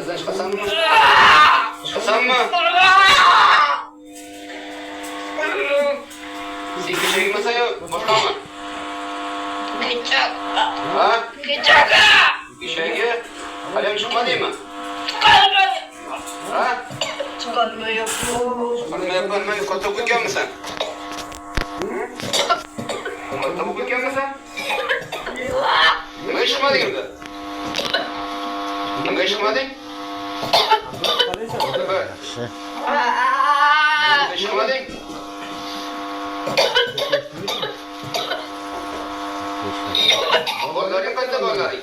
Kızdan çıkasan mı? Çıkasan mı? Sen bir şey girmese ya, boşuna mı? Gidecek. Ha? Gidecek. Bir şey gir. Kalem çıkma değil mi? Ha? Çıkarmıyor. Çıkarmaya kotta koyacak mısın sen? Kotta mı koyacak mısın sen? Niye çıkmadın burada? Niye çıkmadın? Evet. Niye çıkmadın? Bolları kaçta bolları?